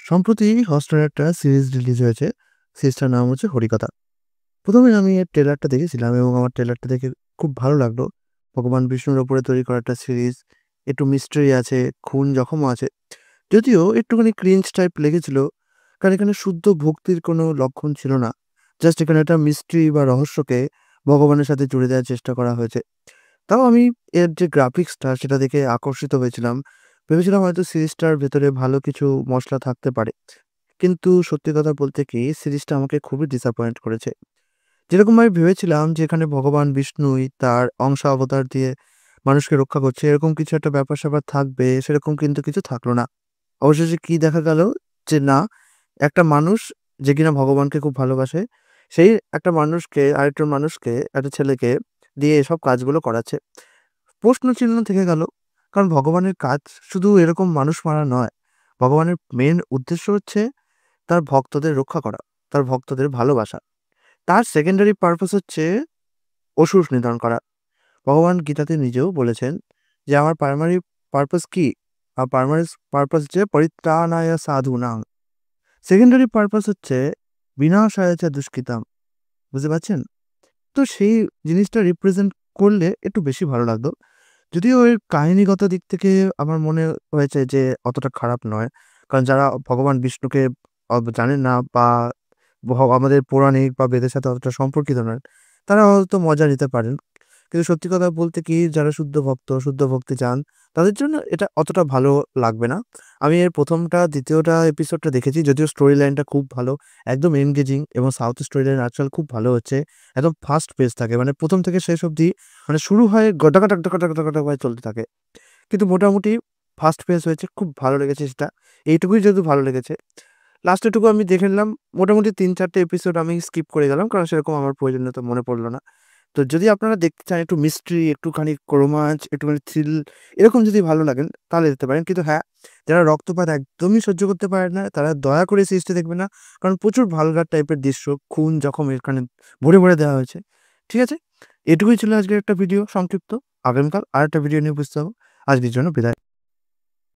সম্প্রতি হটস্টারে একটা series release হয়েছে। সিরিজটার নাম হচ্ছে 'হরিকথা'। ১ম এ আমি এর ট্রেলারটা দেখেছিলাম এবং আমার ট্রেলারটা দেখে খুব ভালো লাগলো। ভগবান বিষ্ণুর উপরে তৈরি করা একটা সিরিজ। একটু মিস্ট্রি আছে, খুন-জখমও আছে। যদিও একটুখানি ক্রিঞ্জ টাইপ লেগেছিল। কারণ এখানে শুদ্ধ ভক্তির কোনো লক্ষণ ছিল না। জাস্ট এখানে একটা মিস্ট্রি বা রহস্যকে ভগবানের সাথে জুড়ে দেওয়ার চেষ্টা করা হয়েছে। তাও আমি এর যে গ্রাফিক্সটা সেটা দেখে আকর্ষিত হয়েছিলাম। ভেবেছিলাম হয়তো সিরিজটার ভেতরে ভালো কিছু মসলা থাকতে পারে। কিন্তু সত্যি কথা বলতে কি সিরিজটা আমাকে খুবই ডিসঅ্যাপয়েন্ট করেছে। যেরকম আমি ভেবেছিলাম যে এখানে ভগবান বিষ্ণুই তার অবতার দিয়ে মানুষকে রক্ষা করছে এরকম কিছু একটা ব্যাপার-স্যাপার থাকবে সেরকম কিন্তু কিছু থাকলো না। অবশেষে কি দেখা গেল যে না, একটা মানুষ যে কিনা ভগবানকে খুব ভালোবাসে, সেই একটা মানুষকে আরেকটা মানুষকে একটা ছেলেকে দিয়ে এসব কাজগুলো করাচ্ছে। প্রশ্নচিহ্ন থেকে গেল। কারণ ভগবানের কাজ শুধু এরকম মানুষ মারা নয়। ভগবানের মেইন উদ্দেশ্য হচ্ছে তার ভক্তদের রক্ষা করা, তার ভক্তদের ভালোবাসা। তার সেকেন্ডারি পারপাস হচ্ছে অসুর নিধন করা। ভগবান গীতাতে নিজেও বলেছেন যে, "আমার প্রাইমারি পারপাস কি? প্রাইমারি পারপাস হচ্ছে পরিত্রাণায় সাধূনাং। সেকেন্ডারি পারপাস হচ্ছে বিনাশায় চ দুষ্কৃতাম।" বুঝতে পারছেন? তো সেই জিনিসটা রিপ্রেজেন্ট করলে একটু বেশি ভালো লাগতো। যদিও এর কাহিনীগত দিক থেকে আমার মনে হয়েছে যে অতটা খারাপ নয়। কারণ যারা ভগবান বিষ্ণুকে জানেন না বা আমাদের পৌরাণিক বা বেদের সাথে অতটা সম্পর্কিত নয়, তারা হয়তো মজা নিতে পারেন। কিন্তু সত্যি কথা বলতে কি যারা শুদ্ধ ভক্ত, শুদ্ধ ভক্তি চান, তাদের জন্য এটা অতটা ভালো লাগবে না। আমি এর ১ম টা ২য় টা এপিসোডটা দেখেছি। যদিও স্টোরি লাইনটা খুব ভালো। একদম এনগেজিং এবং সাউথ স্টোরি লাইন আজকাল খুব ভালো হচ্ছে। একদম ফাস্ট পেস থাকে। মানে ১ম থেকে শেষ অবধি মানে শুরু হয় ডাকাডাক, ডাকাডাক, ডাকাডাক করে চলতে থাকে। কিন্তু মোটামুটি ফাস্ট পেস হয়েছে। খুব ভালো লেগেছে সেটা। এইটুকুই যেহেতু ভালো লেগেছে। লাস্টেরটুকু আমি দেখে নিলাম। মোটামুটি ৩-৪ টে এপিসোড আমি স্কিপ করে গেলাম। কারণ সেরকম আমার প্রয়োজনীয়তা মনে পড়ল না। তো যদি আপনারা দেখতে চান একটু মিস্ট্রি, একটুখানি রোমাঞ্চ, একটুখানি থ্রিল এরকম যদি ভালো লাগেন তাহলে দেখতে পারেন। কিন্তু হ্যাঁ, যারা রক্তপাত একদমই সহ্য করতে পারে না তারা দয়া করে সিরিজটা দেখবেন না। কারণ প্রচুর ভালগার টাইপের দৃশ্য, খুন, জখম এখানে ভরে, ভরে দেওয়া হয়েছে। ঠিক আছে? এটুকুই ছিল আজকের একটা ভিডিও সংক্ষিপ্ত। আগামীকাল আরেকটা ভিডিও নিয়ে উপস্থিত হব। আজকের জন্য বিদায়।